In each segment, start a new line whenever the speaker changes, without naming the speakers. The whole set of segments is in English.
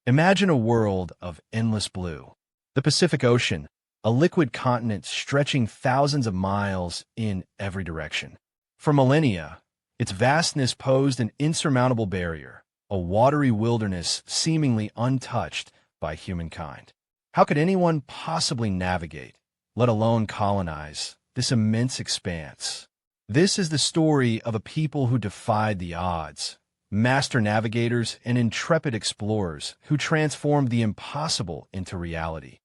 Imagine a world of endless blue. The Pacific Ocean, a liquid continent stretching thousands of miles in every direction. For millennia, its vastness posed an insurmountable barrier, a watery wilderness seemingly untouched by humankind. How could anyone possibly navigate, let alone colonize, this immense expanse? This is the story of a people who defied the odds, master navigators and intrepid explorers who transformed the impossible into reality,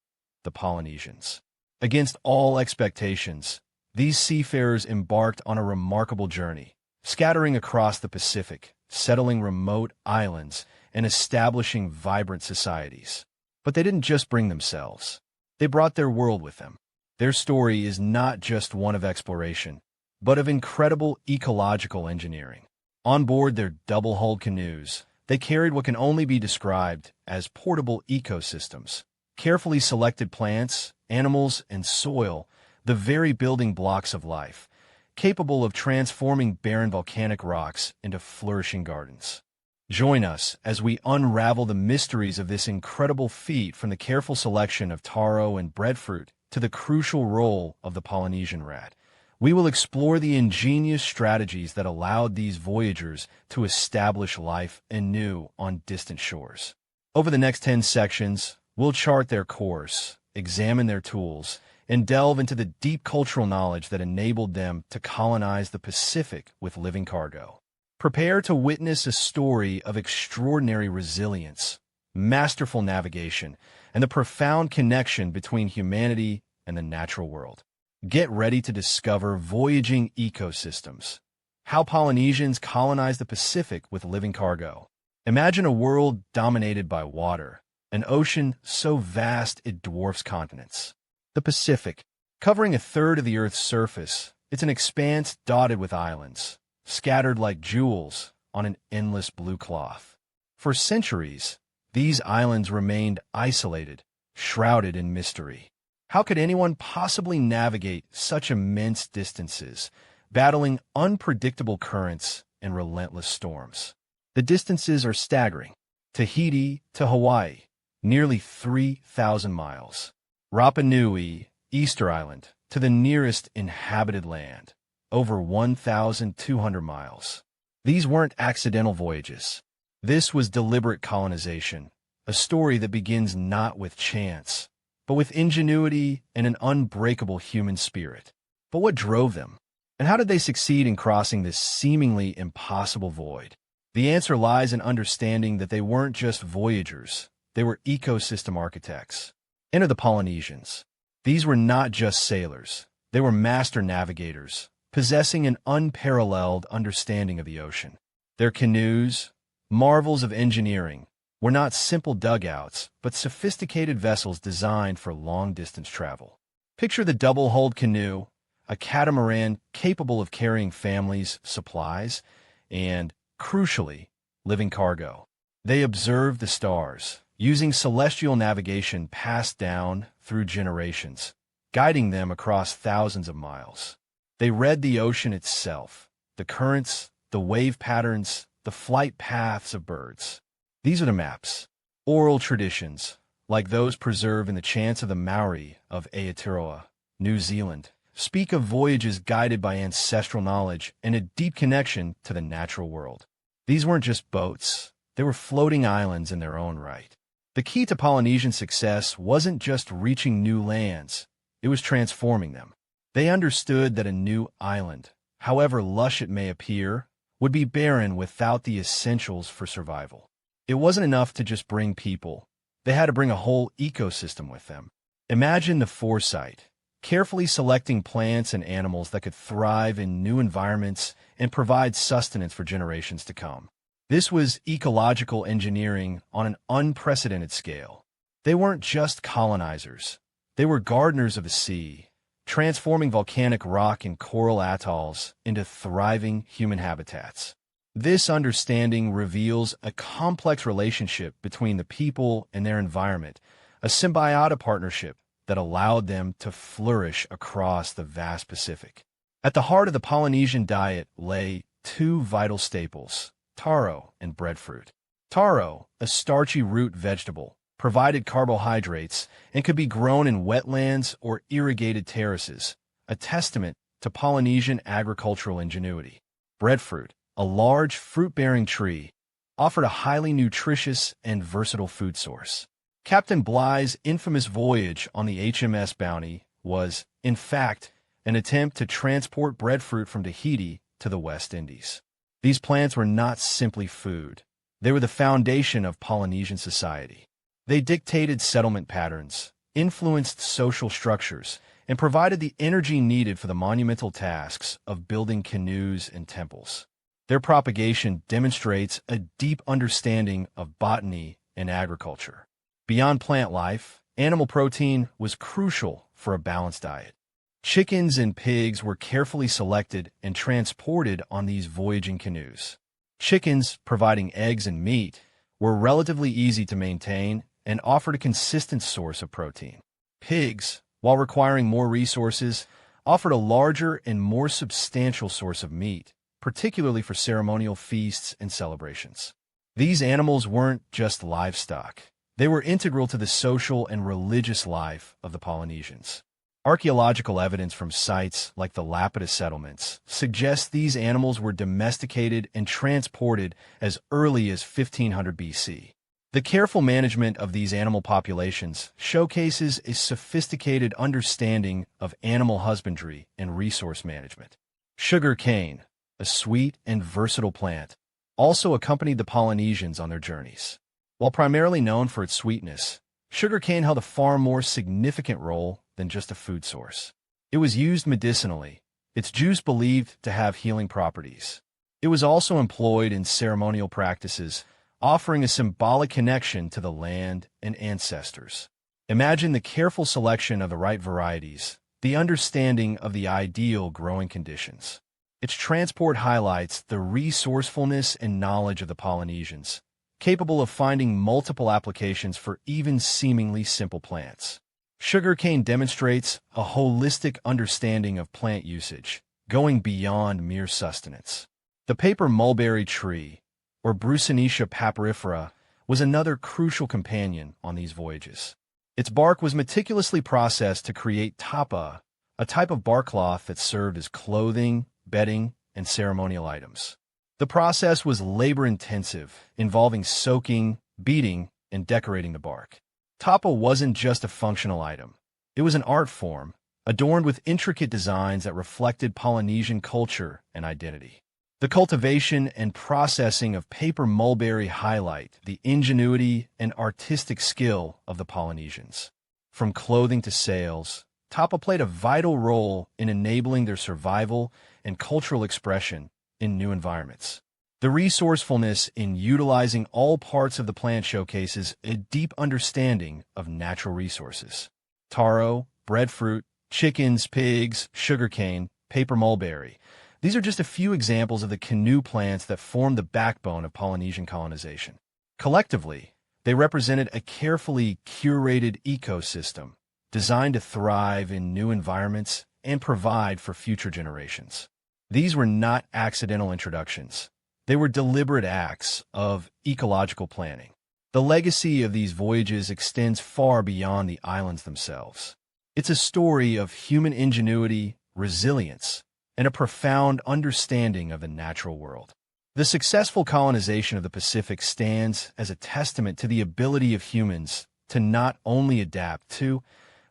the Polynesians. Against all expectations, these seafarers embarked on a remarkable journey, scattering across the Pacific, settling remote islands, and establishing vibrant societies. But they didn't just bring themselves. They brought their world with them. Their story is not just one of exploration, but of incredible ecological engineering. On board their double-hulled canoes, they carried what can only be described as portable ecosystems, carefully selected plants, animals, and soil, the very building blocks of life, capable of transforming barren volcanic rocks into flourishing gardens. Join us as we unravel the mysteries of this incredible feat, from the careful selection of taro and breadfruit to the crucial role of the Polynesian rat. We will explore the ingenious strategies that allowed these voyagers to establish life anew on distant shores. Over the next 10 sections, we'll chart their course, examine their tools, and delve into the deep cultural knowledge that enabled them to colonize the Pacific with living cargo. Prepare to witness a story of extraordinary resilience, masterful navigation, and the profound connection between humanity and the natural world. Get ready to discover Voyaging Ecosystems, how Polynesians colonized the Pacific with living cargo. Imagine a world dominated by water, an ocean so vast it dwarfs continents. The Pacific, covering a third of the Earth's surface, it's an expanse dotted with islands, scattered like jewels on an endless blue cloth. For centuries, these islands remained isolated, shrouded in mystery. How could anyone possibly navigate such immense distances, battling unpredictable currents and relentless storms? The distances are staggering. Tahiti to Hawaii, nearly 3,000 miles. Rapa Nui, Easter Island, to the nearest inhabited land, over 1,200 miles. These weren't accidental voyages. This was deliberate colonization, a story that begins not with chance, but with ingenuity and an unbreakable human spirit. But what drove them? And how did they succeed in crossing this seemingly impossible void? The answer lies in understanding that they weren't just voyagers, they were ecosystem architects. Enter the Polynesians. These were not just sailors, they were master navigators, possessing an unparalleled understanding of the ocean. Their canoes, marvels of engineering, were not simple dugouts, but sophisticated vessels designed for long-distance travel. Picture the double-hulled canoe, a catamaran capable of carrying families, supplies, and, crucially, living cargo. They observed the stars, using celestial navigation passed down through generations, guiding them across thousands of miles. They read the ocean itself, the currents, the wave patterns, the flight paths of birds. These are the maps, oral traditions, like those preserved in the chants of the Maori of Aotearoa, New Zealand, speak of voyages guided by ancestral knowledge and a deep connection to the natural world. These weren't just boats, they were floating islands in their own right. The key to Polynesian success wasn't just reaching new lands, it was transforming them. They understood that a new island, however lush it may appear, would be barren without the essentials for survival. It wasn't enough to just bring people. They had to bring a whole ecosystem with them. Imagine the foresight, carefully selecting plants and animals that could thrive in new environments and provide sustenance for generations to come. This was ecological engineering on an unprecedented scale. They weren't just colonizers. They were gardeners of the sea, transforming volcanic rock and coral atolls into thriving human habitats. This understanding reveals a complex relationship between the people and their environment, a symbiotic partnership that allowed them to flourish across the vast Pacific. At the heart of the Polynesian diet lay two vital staples, taro and breadfruit. Taro, a starchy root vegetable, provided carbohydrates and could be grown in wetlands or irrigated terraces, a testament to Polynesian agricultural ingenuity. Breadfruit, a large fruit-bearing tree, offered a highly nutritious and versatile food source. Captain Bligh's infamous voyage on the HMS Bounty was, in fact, an attempt to transport breadfruit from Tahiti to the West Indies. These plants were not simply food. They were the foundation of Polynesian society. They dictated settlement patterns, influenced social structures, and provided the energy needed for the monumental tasks of building canoes and temples. Their propagation demonstrates a deep understanding of botany and agriculture. Beyond plant life, animal protein was crucial for a balanced diet. Chickens and pigs were carefully selected and transported on these voyaging canoes. Chickens, providing eggs and meat, were relatively easy to maintain and offered a consistent source of protein. Pigs, while requiring more resources, offered a larger and more substantial source of meat, particularly for ceremonial feasts and celebrations. These animals weren't just livestock. They were integral to the social and religious life of the Polynesians. Archaeological evidence from sites like the Lapidus settlements suggests these animals were domesticated and transported as early as 1500 BC. The careful management of these animal populations showcases a sophisticated understanding of animal husbandry and resource management. Sugar cane, a sweet and versatile plant, also accompanied the Polynesians on their journeys. While primarily known for its sweetness, sugarcane held a far more significant role than just a food source. It was used medicinally, its juice believed to have healing properties. It was also employed in ceremonial practices, offering a symbolic connection to the land and ancestors. Imagine the careful selection of the right varieties, the understanding of the ideal growing conditions. Its transport highlights the resourcefulness and knowledge of the Polynesians, capable of finding multiple applications for even seemingly simple plants. Sugarcane demonstrates a holistic understanding of plant usage, going beyond mere sustenance. The paper mulberry tree, or Brucinetia papyrifera, was another crucial companion on these voyages. Its bark was meticulously processed to create tapa, a type of bark cloth that served as clothing, bedding, and ceremonial items. The process was labor-intensive, involving soaking, beating, and decorating the bark. Tapa wasn't just a functional item. It was an art form, adorned with intricate designs that reflected Polynesian culture and identity. The cultivation and processing of paper mulberry highlight the ingenuity and artistic skill of the Polynesians. From clothing to sails, tapa played a vital role in enabling their survival and cultural expression in new environments. The resourcefulness in utilizing all parts of the plant showcases a deep understanding of natural resources. Taro, breadfruit, chickens, pigs, sugarcane, paper mulberry. These are just a few examples of the canoe plants that form the backbone of Polynesian colonization. Collectively, they represented a carefully curated ecosystem designed to thrive in new environments and provide for future generations. These were not accidental introductions. They were deliberate acts of ecological planning. The legacy of these voyages extends far beyond the islands themselves. It's a story of human ingenuity, resilience, and a profound understanding of the natural world. The successful colonization of the Pacific stands as a testament to the ability of humans to not only adapt to,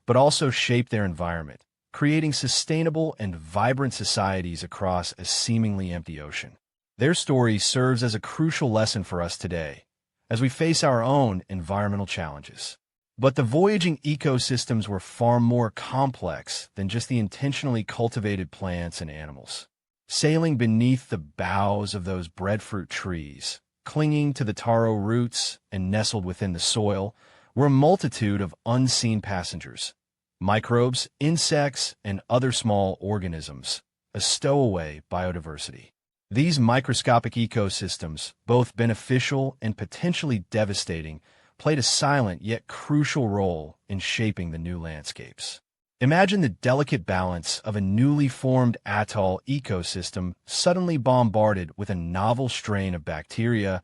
but also shape their environment, creating sustainable and vibrant societies across a seemingly empty ocean. Their story serves as a crucial lesson for us today, as we face our own environmental challenges. But the voyaging ecosystems were far more complex than just the intentionally cultivated plants and animals. Sailing beneath the boughs of those breadfruit trees, clinging to the taro roots and nestled within the soil, were a multitude of unseen passengers, microbes, insects, and other small organisms, a stowaway biodiversity. These microscopic ecosystems, both beneficial and potentially devastating, played a silent yet crucial role in shaping the new landscapes. Imagine the delicate balance of a newly formed atoll ecosystem suddenly bombarded with a novel strain of bacteria,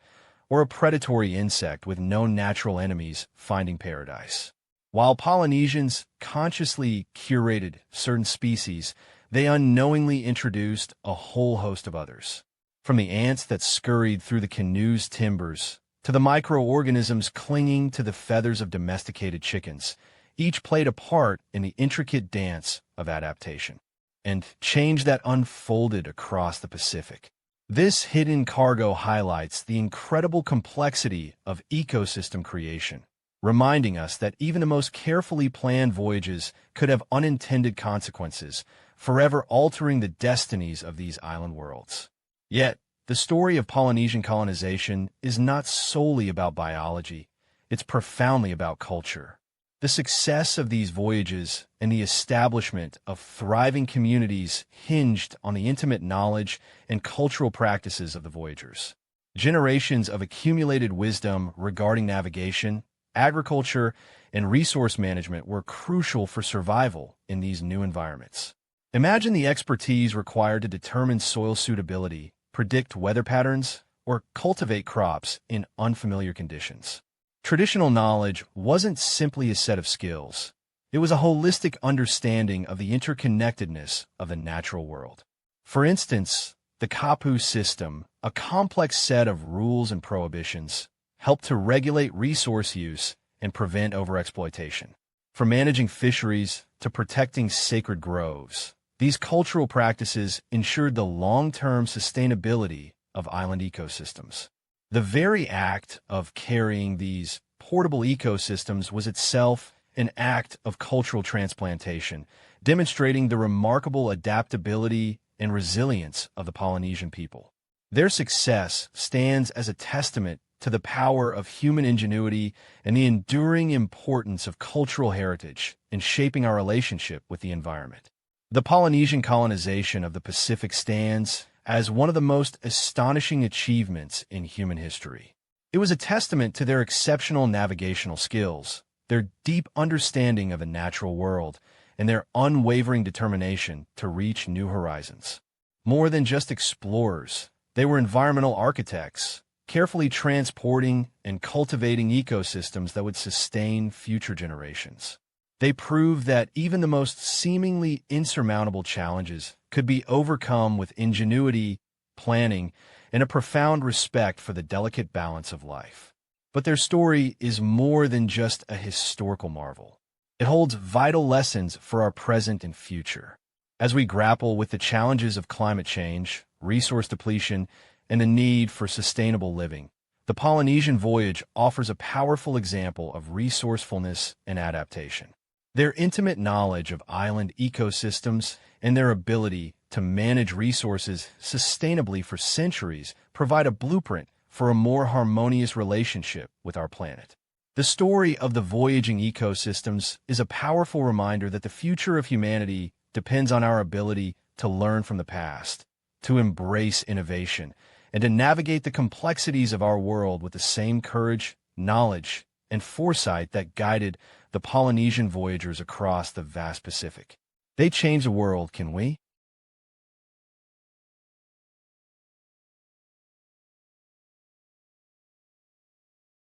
or a predatory insect with no natural enemies finding paradise. While Polynesians consciously curated certain species, they unknowingly introduced a whole host of others. From the ants that scurried through the canoe's timbers to the microorganisms clinging to the feathers of domesticated chickens, each played a part in the intricate dance of adaptation and change that unfolded across the Pacific. This hidden cargo highlights the incredible complexity of ecosystem creation, reminding us that even the most carefully planned voyages could have unintended consequences, forever altering the destinies of these island worlds. Yet, the story of Polynesian colonization is not solely about biology, it's profoundly about culture. The success of these voyages and the establishment of thriving communities hinged on the intimate knowledge and cultural practices of the voyagers. Generations of accumulated wisdom regarding navigation, agriculture, and resource management were crucial for survival in these new environments. Imagine the expertise required to determine soil suitability, predict weather patterns, or cultivate crops in unfamiliar conditions. Traditional knowledge wasn't simply a set of skills. It was a holistic understanding of the interconnectedness of the natural world. For instance, the kapu system, a complex set of rules and prohibitions, helped to regulate resource use and prevent overexploitation. From managing fisheries to protecting sacred groves, these cultural practices ensured the long-term sustainability of island ecosystems. The very act of carrying these portable ecosystems was itself an act of cultural transplantation, demonstrating the remarkable adaptability and resilience of the Polynesian people. Their success stands as a testament to the power of human ingenuity and the enduring importance of cultural heritage in shaping our relationship with the environment. The Polynesian colonization of the Pacific stands as one of the most astonishing achievements in human history. It was a testament to their exceptional navigational skills, their deep understanding of the natural world, and their unwavering determination to reach new horizons. More than just explorers, they were environmental architects, carefully transporting and cultivating ecosystems that would sustain future generations. They proved that even the most seemingly insurmountable challenges could be overcome with ingenuity, planning, and a profound respect for the delicate balance of life. But their story is more than just a historical marvel. It holds vital lessons for our present and future. As we grapple with the challenges of climate change, resource depletion, and the need for sustainable living, the Polynesian voyage offers a powerful example of resourcefulness and adaptation. Their intimate knowledge of island ecosystems and their ability to manage resources sustainably for centuries provide a blueprint for a more harmonious relationship with our planet. The story of the voyaging ecosystems is a powerful reminder that the future of humanity depends on our ability to learn from the past, to embrace innovation, and to navigate the complexities of our world with the same courage, knowledge, and foresight that guided the Polynesian voyagers across the vast Pacific. They changed the world, can we?